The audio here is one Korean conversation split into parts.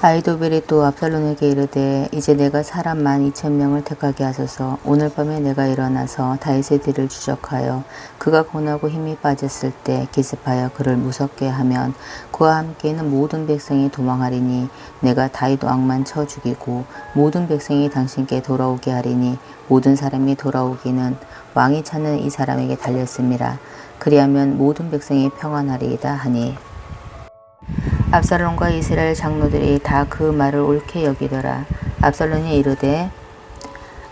아히도벨이 또 압살롬에게 이르되 이제 내가 사람 12,000명을 택하게 하소서. 오늘 밤에 내가 일어나서 다윗의 뒤를 추적하여 그가 고나고 힘이 빠졌을 때 기습하여 그를 무섭게 하면 그와 함께 있는 모든 백성이 도망하리니 내가 다윗 왕만 쳐 죽이고 모든 백성이 당신께 돌아오게 하리니 모든 사람이 돌아오기는 왕이 찾는 이 사람에게 달렸음이라. 그리하면 모든 백성이 평안하리이다 하니 압살롬과 이스라엘 장로들이 다 그 말을 옳게 여기더라. 압살롬이 이르되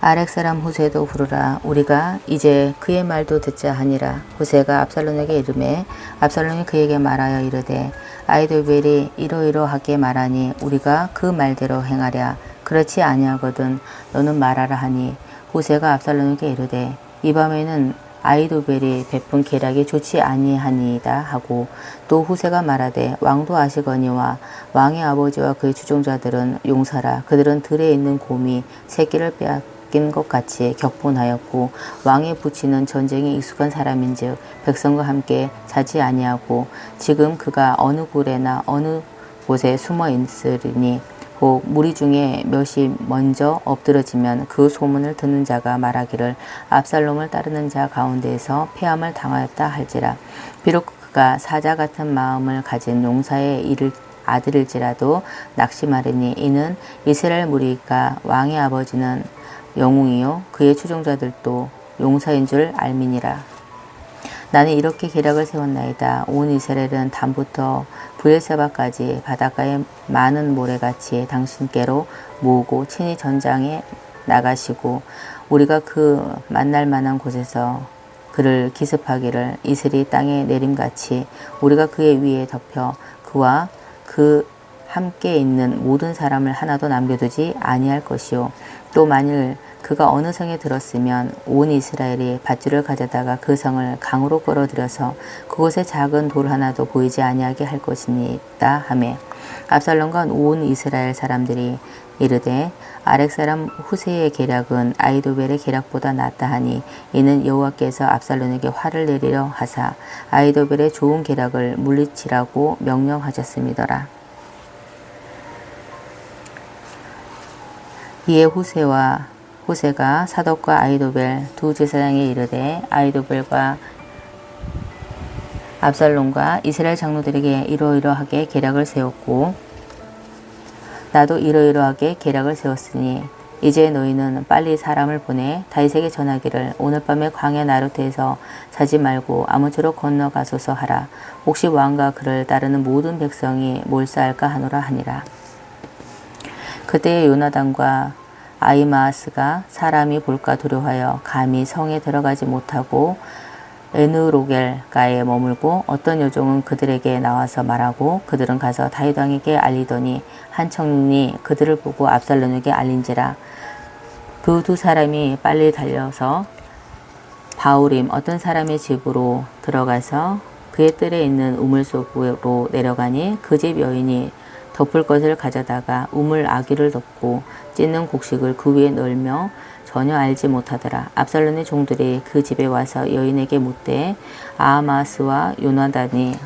아렉 사람 후세도 부르라. 우리가 이제 그의 말도 듣자 하니라. 후세가 압살롬에게 이르매 압살롬이 그에게 말하여 이르되 아히도벨이 이러이러하게 말하니 우리가 그 말대로 행하랴. 그렇지 아니하거든 너는 말하라 하니 후세가 압살롬에게 이르되 이 밤에는 아히도벨이 베푼 계략이 좋지 아니하니이다 하고 또 후세가 말하되 왕도 아시거니와 왕의 아버지와 그의 추종자들은 용사라. 그들은 들에 있는 곰이 새끼를 빼앗긴 것 같이 격분하였고 왕의 부치는 전쟁에 익숙한 사람인즉 백성과 함께 자지 아니하고 지금 그가 어느 굴에나 어느 곳에 숨어 있으리니 혹 무리 중에 몇이 먼저 엎드러지면 그 소문을 듣는 자가 말하기를 압살롬을 따르는 자 가운데에서 패함을 당하였다 할지라. 비록 그가 사자 같은 마음을 가진 용사의 아들일지라도 낙심하리니 이는 이스라엘 무리가 왕의 아버지는 영웅이요 그의 추종자들도 용사인 줄 알미니라. 나는 이렇게 계략을 세웠나이다. 온 이스라엘은 담부터 브엘세바까지 바닷가의 많은 모래같이 당신께로 모으고 친히 전장에 나가시고 우리가 그 만날 만한 곳에서 그를 기습하기를 이슬이 땅에 내림같이 우리가 그의 위에 덮여 그와 그 함께 있는 모든 사람을 하나도 남겨두지 아니할 것이요. 또 만일 그가 어느 성에 들었으면 온 이스라엘이 밧줄을 가져다가 그 성을 강으로 끌어들여서 그곳에 작은 돌 하나도 보이지 아니하게 할 것이니이다 하매 압살롬과 온 이스라엘 사람들이 이르되 아렉 사람 후세의 계략은 아히도벨의 계략보다 낫다 하니 이는 여호와께서 압살롬에게 화를 내리려 하사 아히도벨의 좋은 계략을 물리치라고 명령하셨음이더라. 이에 후세가 사독과 아히도벨 두 제사장에 이르되 아히도벨과 압살롬과 이스라엘 장로들에게 이러이러하게 계략을 세웠고 나도 이러이러하게 계략을 세웠으니 이제 너희는 빨리 사람을 보내 다윗에게 전하기를 오늘 밤에 광야 나루트에서 자지 말고 아무쪼록 건너가소서 하라. 혹시 왕과 그를 따르는 모든 백성이 몰사할까 하노라 하니라. 그때에 요나단과 아히마아스가 사람이 볼까 두려워하여 감히 성에 들어가지 못하고 에느로겔가에 머물고 어떤 여종은 그들에게 나와서 말하고 그들은 가서 다윗 왕에게 알리더니 한 청년이 그들을 보고 압살롬에게 알린지라. 그 두 사람이 빨리 달려서 바우림 어떤 사람의 집으로 들어가서 그의 뜰에 있는 우물 속으로 내려가니 그 집 여인이 덮을 것을 가져다가 우물 아귀를 덮고 찢는 곡식을 그 위에 널며 전혀 알지 못하더라. 압살롬의 종들이 그 집에 와서 여인에게 묻되 아하마스와 요나단이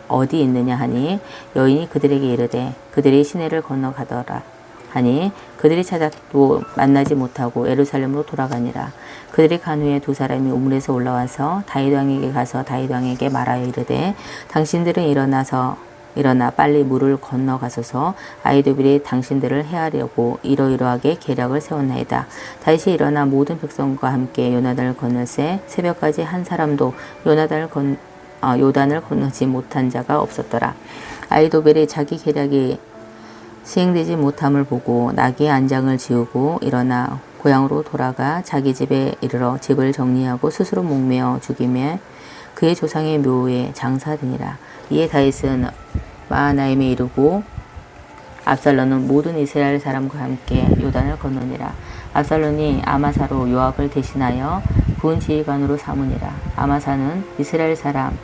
어디 있느냐 하니 여인이 그들에게 이르되 그들이 시내를 건너가더라 하니 그들이 찾아도 만나지 못하고 예루살렘으로 돌아가니라. 그들이 간 후에 두 사람이 우물에서 올라와서 다윗 왕에게 가서 다윗 왕에게 말하여 이르되 당신들은 일어나 빨리 물을 건너가소서. 아히도벨이 당신들을 해하려고 이러이러하게 계략을 세웠나이다. 다윗이 일어나 모든 백성과 함께 요단을 건널세 새벽까지 한 사람도 요단을 건너지 못한 자가 없었더라. 아히도벨이 자기 계략이 시행되지 못함을 보고 나귀의 안장을 지우고 일어나 고향으로 돌아가 자기 집에 이르러 집을 정리하고 스스로 목매어 죽이며 그의 조상의 묘에 장사되니라. 이에 다윗은 마하나임에 이르고 압살롬은 모든 이스라엘 사람과 함께 요단을 건너니라. 압살롬이 아마사로 요압을 대신하여 군 지휘관으로 삼으니라. 아마사는 이스라엘 사람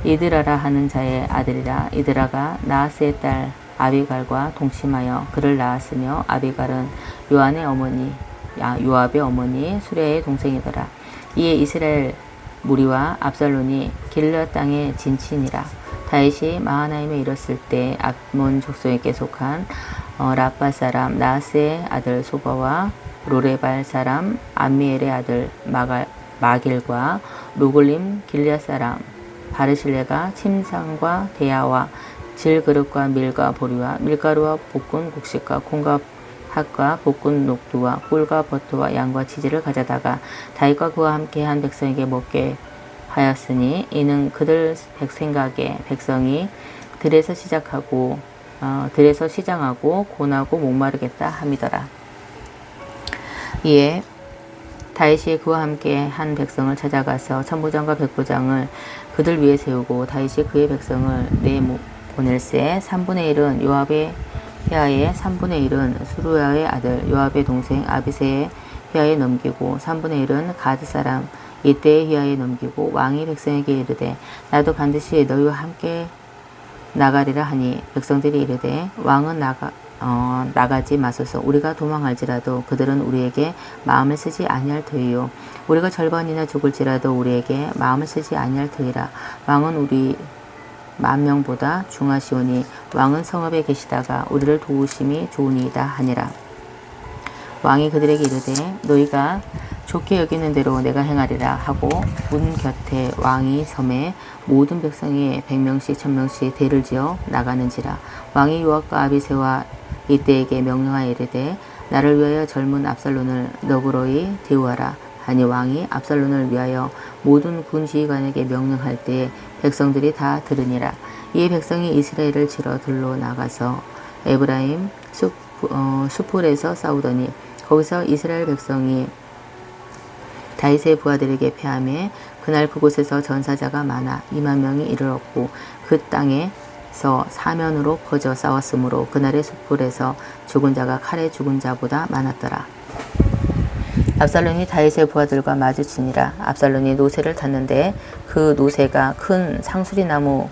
이드라라 하는 자의 아들이라. 이드라가 나하스의 딸 아비갈과 동침하여 그를 낳았으며 아비갈은 요압의 어머니 수레의 동생이더라. 이에 이스라엘 무리와 압살롬이 길르앗 땅에 진치니라. 다윗이 마하나임에 이르렀을 때 암몬 족속에게 속한 라빠 사람 나스의 아들 소바와 로레발 사람 암미엘의 아들 마길과 로글림 길리앗 사람 바르실레가 침상과 대야와 질그릇과 밀과 보리와 밀가루와 볶은 곡식과 콩과 팥과 볶은 녹두와 꿀과 버터와 양과 치즈를 가져다가 다윗과 그와 함께 한 백성에게 먹게 하였으니 이는 그들 생각에 백성이 들에서 시장하고 고나고 목마르겠다 함이더라. 이에 다윗이 그와 함께 한 백성을 찾아가서 천부장과 백부장을 그들 위에 세우고 다윗이 그의 백성을 내보낼세 3분의 1은 요압의 휘하에 3분의 1은 수루야의 아들 요압의 동생 아비새의 휘하에 넘기고 3분의 1은 가드 사람 이때의 휘하에 넘기고 왕이 백성에게 이르되 나도 반드시 너희와 함께 나가리라 하니 백성들이 이르되 왕은 나가지 마소서. 우리가 도망할지라도 그들은 우리에게 마음을 쓰지 아니할 터이요 우리가 절반이나 죽을지라도 우리에게 마음을 쓰지 아니할 터이라. 왕은 우리 10,000명보다 중하시오니 왕은 성읍에 계시다가 우리를 도우심이 좋으니이다 하니라. 왕이 그들에게 이르되 너희가 좋게 여기는 대로 내가 행하리라 하고 문 곁에 왕이 섬에 모든 백성이 100명씩 1000명씩 대를 지어 나가는지라. 왕이 요압과 아비새와 이때에게 명령하여 이르되 나를 위하여 젊은 압살론을 너그러이 대우하라 하니 왕이 압살론을 위하여 모든 군 지휘관에게 명령할 때에 백성들이 다 들으니라. 이에 백성이 이스라엘을 치러 들로 나가서 에브라임 수풀에서 싸우더니 거기서 이스라엘 백성이 다윗의 부하들에게 패하며 그날 그곳에서 전사자가 많아 20,000명이 이르렀고 그 땅에서 사면으로 퍼져 싸웠으므로 그날의 수풀에서 죽은 자가 칼에 죽은 자보다 많았더라. 압살론이 다윗의 부하들과 마주치니라. 압살론이 노새를 탔는데 그 노새가 큰 상수리나무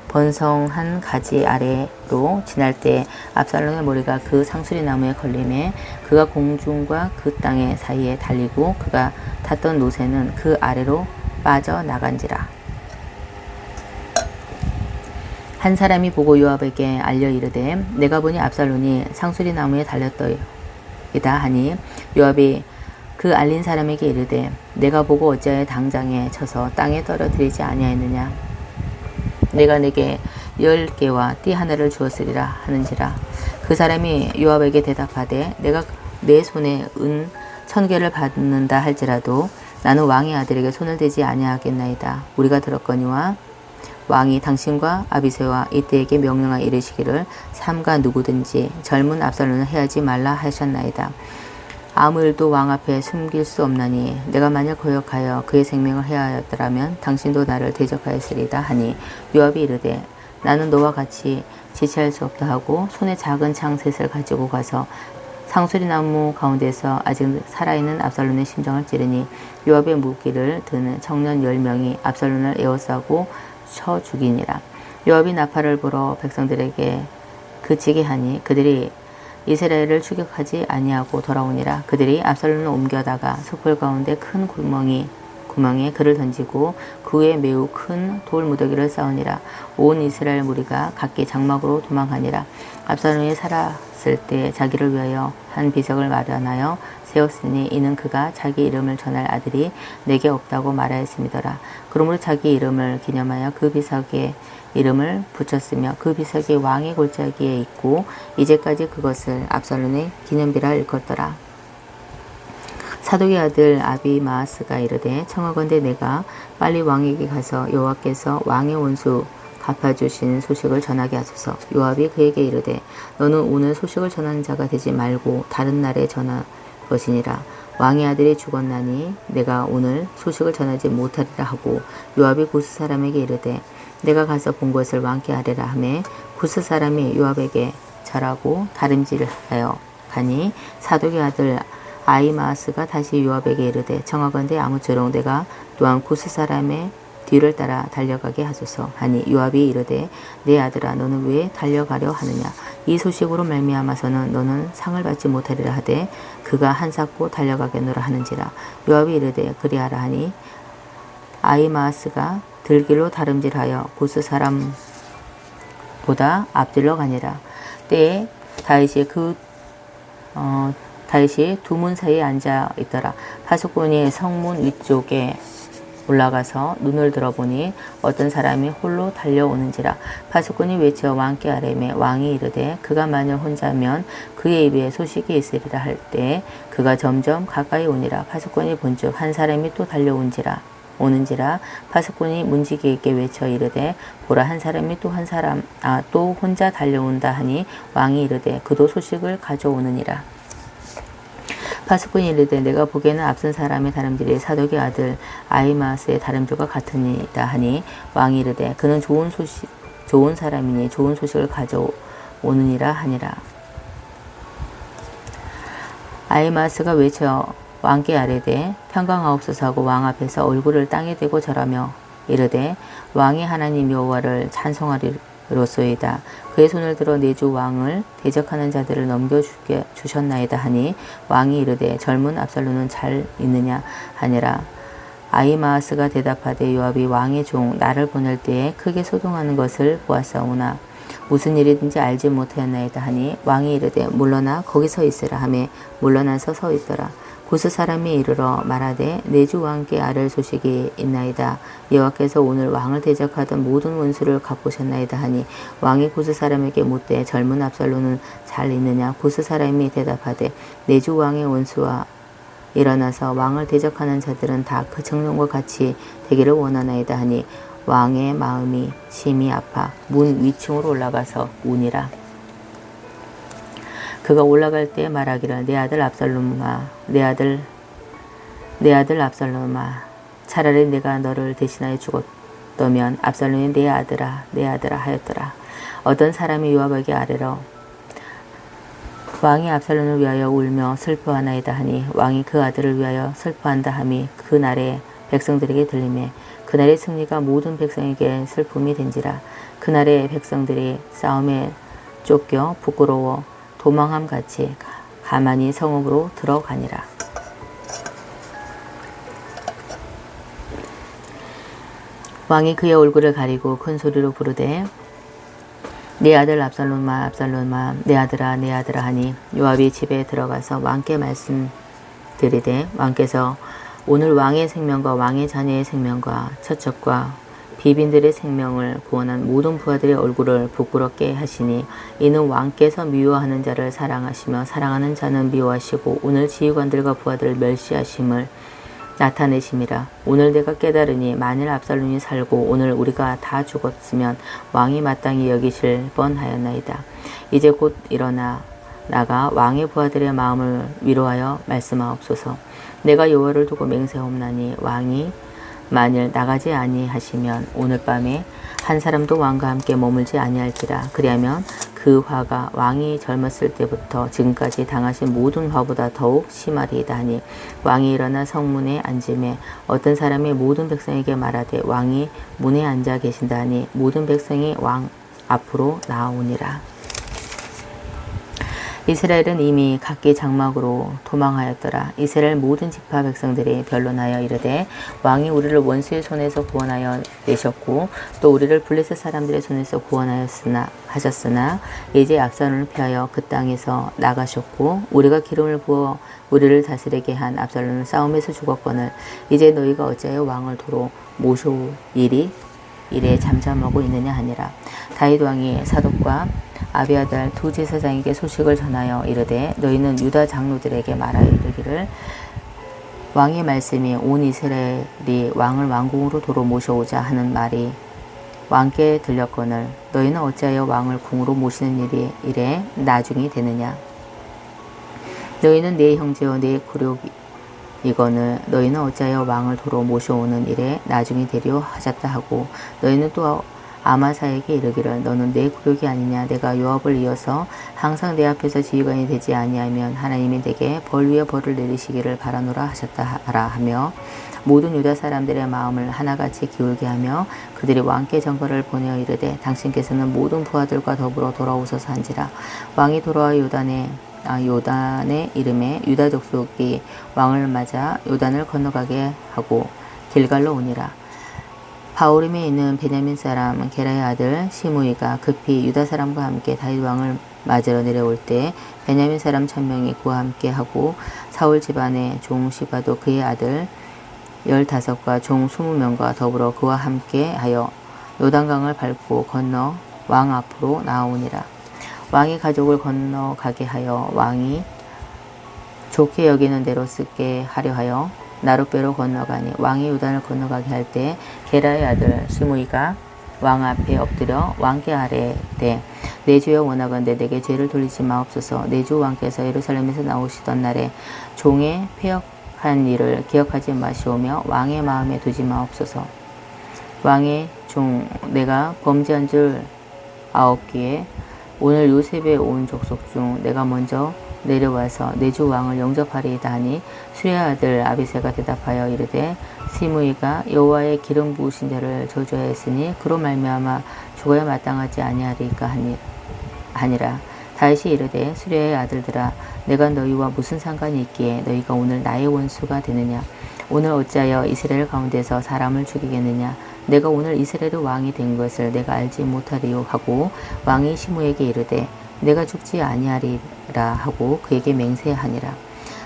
번성한 가지 아래로 지날 때 압살롬의 머리가 그 상수리나무에 걸리매 그가 공중과 그 땅의 사이에 달리고 그가 탔던 노새는 그 아래로 빠져나간지라. 한 사람이 보고 요압에게 알려 이르되 내가 보니 압살롬이 상수리나무에 달렸더이다 하니 요압이 그 알린 사람에게 이르되 내가 보고 어찌하여 당장에 쳐서 땅에 떨어뜨리지 아니하였느냐. 내가 내게 10개와 띠 하나를 주었으리라 하는지라. 그 사람이 요압에게 대답하되 내가 내 손에 은 1000개를 받는다 할지라도 나는 왕의 아들에게 손을 대지 아니하겠나이다. 우리가 들었거니와 왕이 당신과 아비새와 이때에게 명령하여 이르시기를 삼가 누구든지 젊은 압살롬을 해하지 말라 하셨나이다. 아무 일도 왕 앞에 숨길 수 없나니 내가 만일 거역하여 그의 생명을 해하였더라면 당신도 나를 대적하였으리다 하니 요압이 이르되 나는 너와 같이 지체할 수 없다 하고 손에 작은 창 셋을 가지고 가서 상수리나무 가운데서 아직 살아있는 압살롬의 심장을 찌르니 요압의 무기를 드는 청년 10명이 압살롬을 에워싸고 쳐 죽이니라. 요압이 나팔을 불어 백성들에게 그치게 하니 그들이 이스라엘을 추격하지 아니하고 돌아오니라. 그들이 압살롬을 옮겨다가 석불 가운데 큰 구멍에 그를 던지고 그 위에 매우 큰 돌무더기를 쌓으니라. 온 이스라엘 무리가 각기 장막으로 도망하니라. 압살롬이 살았을 때 자기를 위하여 한 비석을 마련하여 세웠으니 이는 그가 자기 이름을 전할 아들이 내게 없다고 말하였음이더라. 그러므로 자기 이름을 기념하여 그 비석에 이름을 붙였으며 그 비석이 왕의 골짜기에 있고 이제까지 그것을 압살롬의 기념비라 일컫더라. 사독의 아들 아비마아스가 이르되 청하건대 내가 빨리 왕에게 가서 여호와께서 왕의 원수 갚아주신 소식을 전하게 하소서. 요압이 그에게 이르되 너는 오늘 소식을 전하는 자가 되지 말고 다른 날에 전할 것이니라. 왕의 아들이 죽었나니 내가 오늘 소식을 전하지 못하리라 하고 요압이 구스 사람에게 이르되 내가 가서 본 것을 왕께 아뢰라 하매 구스 사람이 요압에게 절하고 다름질하여 가니 사독의 아들 아히마아스가 다시 요압에게 이르되 청하건대 아무쪼록 내가 또한 구스 사람의 뒤를 따라 달려가게 하소서 하니 요압이 이르되 내 아들아 너는 왜 달려가려 하느냐. 이 소식으로 말미암아서는 너는 상을 받지 못하리라 하되 그가 한사코 달려가겠노라 하는지라. 요압이 이르되 그리하라 하니 아히마아스가 들길로 다름질하여 구스 사람 보다 앞질러 가니라. 때에 다윗이 다윗이 두 문 사이에 앉아 있더라. 파수꾼이 성문 위쪽에 올라가서 눈을 들어보니 어떤 사람이 홀로 달려오는지라. 파수꾼이 외쳐 왕께 아뢰매 왕이 이르되 그가 만일 혼자면 그의 입에 소식이 있으리라 할 때 그가 점점 가까이 오니라. 파수꾼이 본즉 한 사람이 또 달려오는지라. 파수꾼이 문지기에게 외쳐 이르되 보라 한 사람이 또 혼자 달려온다 하니 왕이 이르되 그도 소식을 가져오느니라. 파수꾼이 이르되 내가 보기에는 앞선 사람의 다름질이 사독의 아들 아히마스의 다름질과 같으니이다 하니 왕이 이르되 그는 좋은 사람이니 좋은 소식을 가져오느니라 하니라. 아히마스가 외쳐 왕께 아뢰되 평강하옵소서 하고 왕 앞에서 얼굴을 땅에 대고 절하며 이르되 왕이 하나님 여호와를 찬송하리로소이다. 그의 손을 들어 내 주 왕을 대적하는 자들을 넘겨주셨나이다 하니 왕이 이르되 젊은 압살롬은 잘 있느냐 하니라. 아히마아스가 대답하되 요압이 왕의 종 나를 보낼 때에 크게 소동하는 것을 보았사오나 무슨 일이든지 알지 못하였나이다 하니 왕이 이르되 물러나 거기 서 있으라 하매 물러나서 서 있더라. 구스 사람이 이르러 말하되 내 주 왕께 아랠 소식이 있나이다. 여호와께서 오늘 왕을 대적하던 모든 원수를 갚으셨나이다 하니 왕이 구스 사람에게 묻되 젊은 압살롬은 잘 있느냐. 구스 사람이 대답하되 내 주 왕의 원수와 일어나서 왕을 대적하는 자들은 다 그 정령과 같이 되기를 원하나이다 하니 왕의 마음이 심히 아파 문 위층으로 올라가서 우니라. 그가 올라갈 때 말하기를 내 아들 압살롬아 차라리 내가 너를 대신하여 죽었다면 압살롬이 내 아들아 하였더라. 어떤 사람이 요압에게 아뢰러 왕이 압살롬을 위하여 울며 슬퍼하나이다 하니 왕이 그 아들을 위하여 슬퍼한다 함이 그날의 백성들에게 들리매 그날의 승리가 모든 백성에게 슬픔이 된지라. 그날의 백성들이 싸움에 쫓겨 부끄러워 도망함 같이 가만히 성읍으로 들어가니라. 왕이 그의 얼굴을 가리고 큰 소리로 부르되 내 아들 압살롬아 내 아들아 하니 요압이 집에 들어가서 왕께 말씀드리되 왕께서 오늘 왕의 생명과 왕의 자녀의 생명과 처첩과 비빈들의 생명을 구원한 모든 부하들의 얼굴을 부끄럽게 하시니 이는 왕께서 미워하는 자를 사랑하시며 사랑하는 자는 미워하시고 오늘 지휘관들과 부하들을 멸시하심을 나타내심이라. 오늘 내가 깨달으니 만일 압살롬이 살고 오늘 우리가 다 죽었으면 왕이 마땅히 여기실 뻔하였나이다. 이제 곧 일어나 나가 왕의 부하들의 마음을 위로하여 말씀하옵소서. 내가 여호와를 두고 맹세하옵나니 왕이 만일 나가지 아니하시면 오늘 밤에 한 사람도 왕과 함께 머물지 아니할지라. 그리하면 그 화가 왕이 젊었을 때부터 지금까지 당하신 모든 화보다 더욱 심하리이다 하니 왕이 일어나 성문에 앉음에 어떤 사람이 모든 백성에게 말하되 왕이 문에 앉아 계신다 하니 모든 백성이 왕 앞으로 나아오니라. 이스라엘은 이미 각기 장막으로 도망하였더라. 이스라엘 모든 지파 백성들이 변론하여 이르되 왕이 우리를 원수의 손에서 구원하여 내셨고 또 우리를 블레셋 사람들의 손에서 하셨으나 이제 압살롬을 피하여 그 땅에서 나가셨고 우리가 기름을 부어 우리를 다스리게 한 압살롬은 싸움에서 죽었거늘 이제 너희가 어찌하여 왕을 도로 모셔오이리 이래 잠잠하고 있느냐 하니라. 다윗 왕이 사독과 아비아달 두 제사장에게 소식을 전하여 이르되 너희는 유다 장로들에게 말하여 이르기를 왕의 말씀이 온 이스라엘이 왕을 왕궁으로 도로 모셔오자 하는 말이 왕께 들렸거늘 너희는 어찌하여 왕을 궁으로 모시는 일이 이래 나중이 되느냐. 너희는 내 형제여 내 굴욕이거늘 너희는 어찌하여 왕을 도로 모셔오는 일에 나중이 되려 하셨다 하고 너희는 또 아마사에게 이르기를 너는 내 굴욕이 아니냐. 내가 요압을 이어서 항상 내 앞에서 지휘관이 되지 아니하면 하나님이 내게 벌 위에 벌을 내리시기를 바라노라 하셨다 하라 하며 모든 유다 사람들의 마음을 하나같이 기울게 하며 그들이 왕께 전거를 보내어 이르되 당신께서는 모든 부하들과 더불어 돌아오소서 한지라. 왕이 돌아와 요단의 이름에 유다 족속이 왕을 맞아 요단을 건너가게 하고 길갈로 오니라. 바오림에 있는 베냐민 사람 게라의 아들 시므이가 급히 유다 사람과 함께 다윗 왕을 맞으러 내려올 때 베냐민 사람 1000명이 그와 함께 하고 사울 집안의 종 시바도 그의 아들 15과 종 20명과 더불어 그와 함께 하여 요단강을 밟고 건너 왕 앞으로 나아오니라. 왕이 가족을 건너가게 하여 왕이 좋게 여기는 대로 쓰게 하려 하여 나룻배로 건너가니 왕이 요단을 건너가게 할 때 게라의 아들 시므이가 왕 앞에 엎드려 왕께 아뢰되 내 주여 원하건대 내게 죄를 돌리지 마옵소서. 내 주 왕께서 예루살렘에서 나오시던 날에 종의 패역한 일을 기억하지 마시오며 왕의 마음에 두지 마옵소서. 왕의 종 내가 범죄한 줄 아옵기에 오늘 요셉의 온 족속 중 내가 먼저 내려와서 내 주 왕을 영접하리이다 하니 수레의 아들 아비새가 대답하여 이르되 시므이가 여호와의 기름 부으신 자를 저주하였으니 그로 말미암아 죽어야 마땅하지 아니하리까 하니라. 다윗이 이르되 수레의 아들들아 내가 너희와 무슨 상관이 있기에 너희가 오늘 나의 원수가 되느냐. 오늘 어찌하여 이스라엘 가운데서 사람을 죽이겠느냐. 내가 오늘 이스라엘의 왕이 된 것을 내가 알지 못하리요 하고 왕이 시므에게 이르되 내가 죽지 아니하리라 하고 그에게 맹세하니라.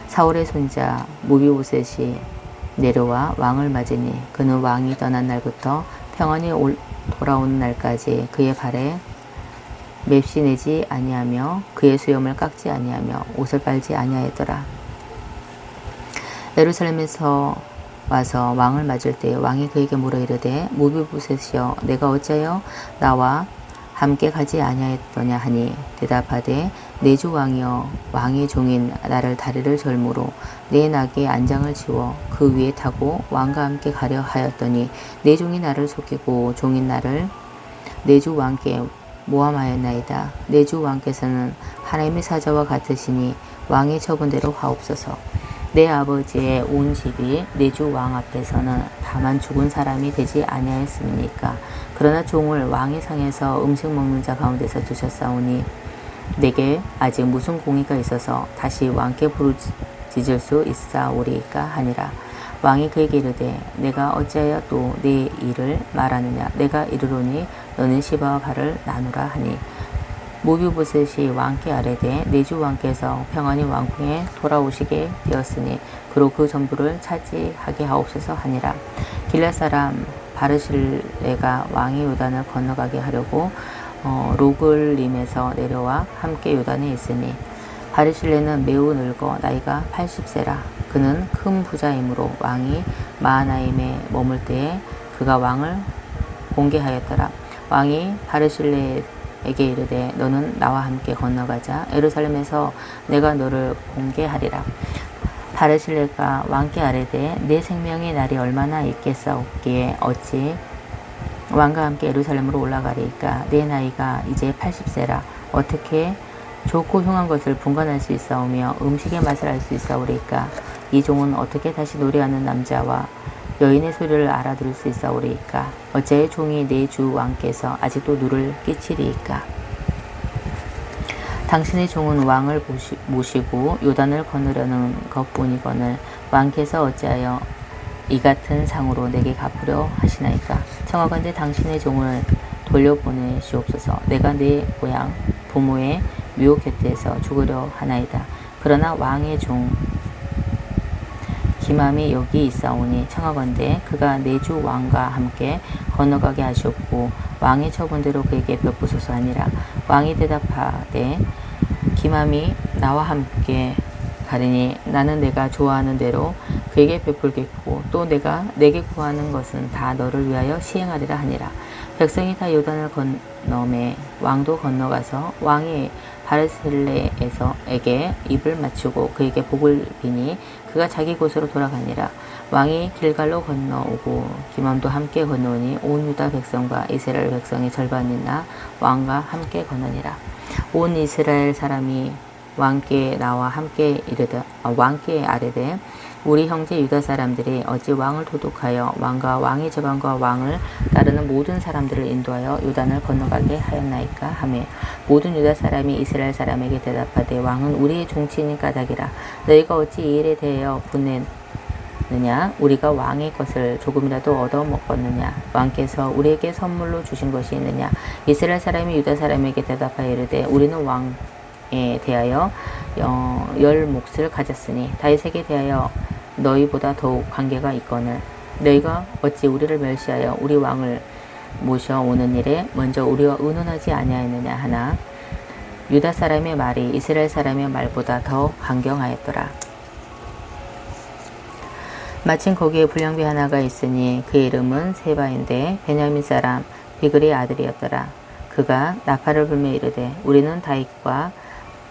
사울의 손자 무비보셋이 내려와 왕을 맞으니 그는 왕이 떠난 날부터 평안히 돌아오는 날까지 그의 발에 맵시 내지 아니하며 그의 수염을 깎지 아니하며 옷을 빨지 아니하였더라. 예루살렘에서 와서 왕을 맞을 때 왕이 그에게 물어 이르되 무비보셋이여 내가 어찌하여 나와 함께 가지 아니하였더냐 하니 대답하되 내 주 왕이여 왕의 종인 나를 다리를 절무로 내 낙에 안장을 지워 그 위에 타고 왕과 함께 가려 하였더니 내 종이 나를 속이고 종인 나를 내 주 왕께 모함하였나이다. 내 주 왕께서는 하나님의 사자와 같으시니 왕의 처분대로 하옵소서. 내 아버지의 온 집이 내 주 왕 앞에서는 다만 죽은 사람이 되지 아니하였습니까? 그러나 종을 왕의 상에서 음식 먹는 자 가운데서 두셨사오니 내게 아직 무슨 공의가 있어서 다시 왕께 부르짖을 수 있사오리까 하니라. 왕이 그에게 이르되 내가 어찌하여 또 내 일을 말하느냐. 내가 이르노니 너는 시바와 발을 나누라 하니 무비보셋이 왕께 아뢰되 내 주 왕께서 평안히 왕궁에 돌아오시게 되었으니 그로 그 전부를 차지하게 하옵소서 하니라. 길앗 사람 바르실레가 왕이 요단을 건너가게 하려고 로글림에서 내려와 함께 요단에 있으니 바르실레는 매우 늙어 나이가 80세라. 그는 큰 부자이므로 왕이 마하나임에 머물 때에 그가 왕을 공개하였더라. 왕이 바르실레에게 이르되 너는 나와 함께 건너가자. 예루살렘에서 내가 너를 공개하리라. 바르실레가 왕께 아뢰되 내 생명의 날이 얼마나 있겠사옵기에 어찌 왕과 함께 예루살렘으로 올라가리이까. 내 나이가 이제 80세라. 어떻게 좋고 흉한 것을 분간할 수 있사오며 음식의 맛을 알 수 있사오리이까. 이 종은 어떻게 다시 노래하는 남자와 여인의 소리를 알아들을 수 있사오리이까. 어찌하여 종이 내 주 왕께서 아직도 누를 끼치리이까. 당신의 종은 왕을 모시고 요단을 건너려는 것뿐이거늘 왕께서 어찌하여 이 같은 상으로 내게 갚으려 하시나이까. 청하건대 당신의 종을 돌려보내시옵소서. 내가 내 고향 부모의 묘 곁에서 죽으려 하나이다. 그러나 왕의 종 기맘이 여기 있사오니 청하건대 그가 내 주 왕과 함께 건너가게 하시옵고 왕의 처분대로 그에게 베푸소서 하니라. 왕이 대답하되 기맘이 나와 함께 가리니 나는 내가 좋아하는 대로 그에게 베풀겠고 또 내가 내게 구하는 것은 다 너를 위하여 시행하리라 하니라. 백성이 다 요단을 건너매 왕도 건너가서 왕이 바르실레에게 입을 맞추고 그에게 복을 비니 그가 자기 곳으로 돌아가니라. 왕이 길갈로 건너오고 기맘도 함께 건너오니 온 유다 백성과 이스라엘 백성의 절반이나 왕과 함께 건너니라. 온 이스라엘 사람이 왕께 나와 함께 왕께 아뢰되 우리 형제 유다 사람들이 어찌 왕을 도둑하여 왕과 왕의 제방과 왕을 따르는 모든 사람들을 인도하여 요단을 건너가게 하였나이까 하며 모든 유다 사람이 이스라엘 사람에게 대답하되 왕은 우리의 종친인 까닭이라. 너희가 어찌 이 일에 대하여 아니하느냐? 우리가 왕의 것을 조금이라도 얻어 먹었느냐? 왕께서 우리에게 선물로 주신 것이 있느냐? 이스라엘 사람이 유다 사람에게 대답하여 이르되 우리는 왕에 대하여 열 몫을 가졌으니 다윗에게 대하여 너희보다 더욱 관계가 있거늘 너희가 어찌 우리를 멸시하여 우리 왕을 모셔오는 일에 먼저 우리와 의논하지 아니하였느냐 하나 유다 사람의 말이 이스라엘 사람의 말보다 더 강경하였더라. 마침 거기에 불량배 하나가 있으니 그의 이름은 세바인데 베냐민 사람 비글의 아들이었더라. 그가 나팔을 불며 이르되 우리는 다윗과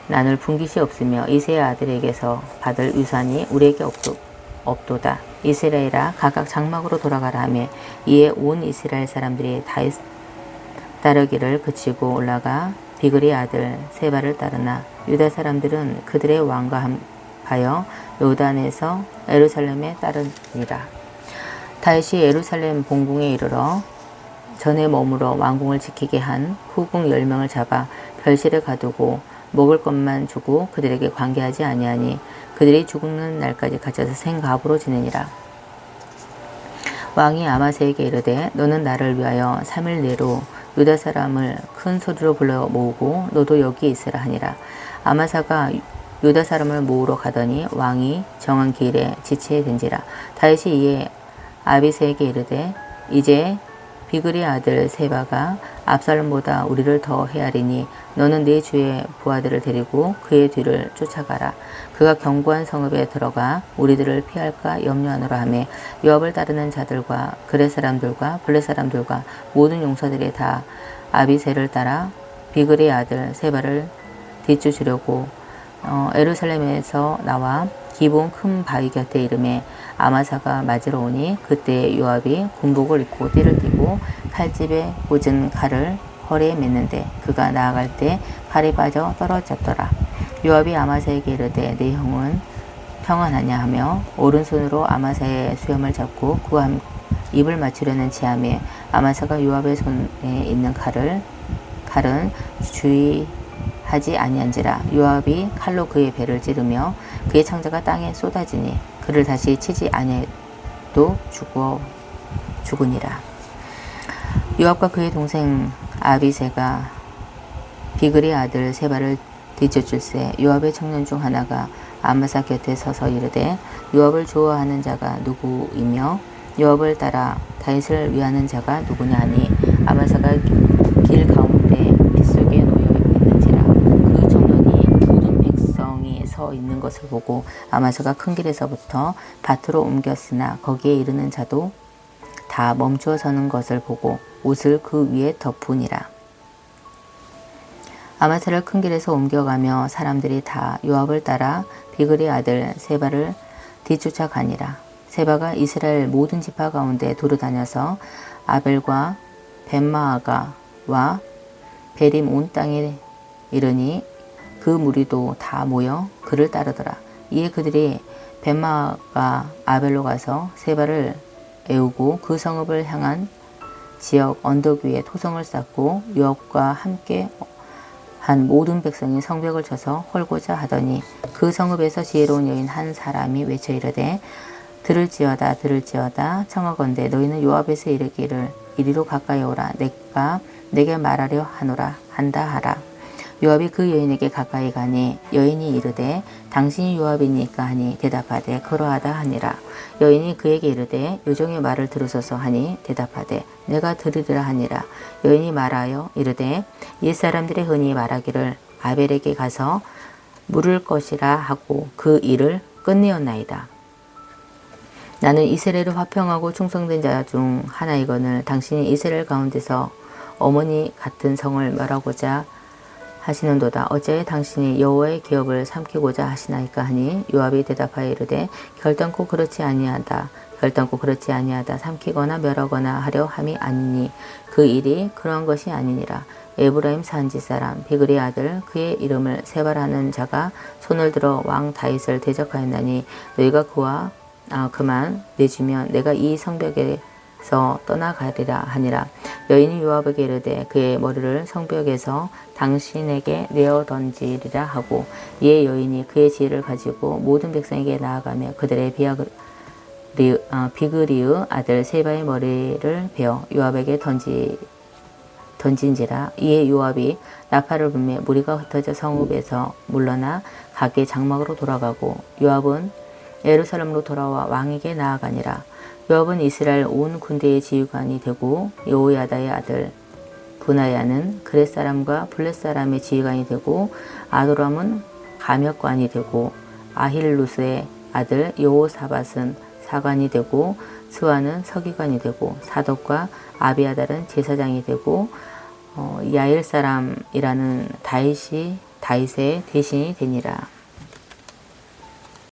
나눌 분깃이 없으며 이새의 아들에게서 받을 유산이 우리에게 없도다. 이스라엘아 각각 장막으로 돌아가라 하며 이에 온 이스라엘 사람들이 다윗 따르기를 그치고 올라가 비글의 아들 세바를 따르나 유다 사람들은 그들의 왕과 하여 요단에서 예루살렘에 따르니라. 다윗이 예루살렘 본궁에 이르러 전에 머물러 왕궁을 지키게 한 후궁 10명을 잡아 별실에 가두고 먹을 것만 주고 그들에게 관계하지 아니하니 그들이 죽는 날까지 갇혀서 생갑으로 지내니라. 왕이 아마스에게 이르되 너는 나를 위하여 3일 내로 유다 사람을 큰 소리로 불러 모으고 너도 여기 있으라 하니라. 아마사가 유다 사람을 모으러 가더니 왕이 정한 길에 지체에 든지라. 다윗이 이에 아비새에게 이르되 이제 비글의 아들 세바가 압살롬보다 우리를 더 헤아리니 너는 네 주의 부하들을 데리고 그의 뒤를 쫓아가라. 그가 견고한 성읍에 들어가 우리들을 피할까 염려하노라 하며 요압을 따르는 자들과 그렛 사람들과 블렛 사람들과 모든 용사들이 다 아비새를 따라 비글의 아들 세바를 뒤쫓으려고 예루살렘에서 나와 기본 큰 바위 곁에 이름에 아마사가 맞으러 오니 그때 요압이 군복을 입고 띠를 띠고 칼집에 꽂은 칼을 허리에 맸는데 그가 나아갈 때 칼이 빠져 떨어졌더라. 요압이 아마사에게 이르되 내 형은 평안하냐 하며 오른손으로 아마사의 수염을 잡고 그와 입을 맞추려는 체함에 아마사가 요압의 손에 있는 칼은 주의하지 아니한지라. 요압이 칼로 그의 배를 찌르며 그의 창자가 땅에 쏟아지니 그를 다시 치지 아니해도 죽으니라. 요압과 그의 동생 아비새가 비글의 아들 세바를 뒤쫓을세 요압의 청년 중 하나가 아마사 곁에 서서 이르되 요압을 좋아하는 자가 누구이며 요압을 따라 다윗을 위하는 자가 누구냐 하니 아마사가 길 가운데 빗속에 놓여 있는지라. 그 청년이 모든 백성이 서 있는 것을 보고 아마사가 큰 길에서부터 밭으로 옮겼으나 거기에 이르는 자도 다 멈추어 서는 것을 보고 옷을 그 위에 덮으니라. 아마사를 큰 길에서 옮겨가며 사람들이 다 요압을 따라 비글의 아들 세바를 뒤쫓아 가니라. 세바가 이스라엘 모든 지파 가운데 두루다녀서 아벨과 벳마아가와 베림 온 땅에 이르니 그 무리도 다 모여 그를 따르더라. 이에 그들이 벳마아가 아벨로 가서 세바를 애우고 그 성읍을 향한 지역 언덕 위에 토성을 쌓고 요압과 함께 한 모든 백성이 성벽을 쳐서 헐고자 하더니 그 성읍에서 지혜로운 여인 한 사람이 외쳐 이르되 들을지어다 들을지어다 청하건대 너희는 요압에서 이르기를 이리로 가까이 오라 내가 내게 말하려 하노라 한다 하라. 요압이 그 여인에게 가까이 가니 여인이 이르되 당신이 요압이니까 하니 대답하되 그러하다 하니라. 여인이 그에게 이르되 요정의 말을 들으소서 하니 대답하되 내가 들으리라 하니라. 여인이 말하여 이르되 옛사람들이 흔히 말하기를 아벨에게 가서 물을 것이라 하고 그 일을 끝내었나이다. 나는 이스라엘을 화평하고 충성된 자 중 하나이거늘 당신이 이스라엘 가운데서 어머니 같은 성을 멸하고자 하시는도다. 어찌하여 당신이 여호와의 기업을 삼키고자 하시나이까 하니 요압이 대답하여 이르되 결단코 그렇지 아니하다. 결단코 그렇지 아니하다. 삼키거나 멸하거나 하려 함이 아니니 그 일이 그러한 것이 아니니라. 에브라임 산지 사람 비글의 아들 그의 이름을 세바라는 자가 손을 들어 왕 다윗을 대적하였나니 너희가 그와 그만 내주면 내가 이 성벽에서 떠나가리라 하니라. 여인이 요압에게 이르되 그의 머리를 성벽에서 당신에게 내어 던지리라 하고 이에 여인이 그의 지혜를 가지고 모든 백성에게 나아가며 그들의 비그리의 아들 세바의 머리를 베어 요압에게 던진지라. 이에 요압이 나팔을 불매 무리가 흩어져 성읍에서 물러나 각기 장막으로 돌아가고 요압은 예루살렘으로 돌아와 왕에게 나아가니라. 요압은 이스라엘 온 군대의 지휘관이 되고 여호야다의 아들 브나야는 그렛 사람과 블렛 사람의 지휘관이 되고 아도람은 감역관이 되고 아힐루스의 아들 여호사밧은 사관이 되고 스와는 서기관이 되고 사독과 아비아달은 제사장이 되고 야일 사람이라는 다윗의 대신이 되니라.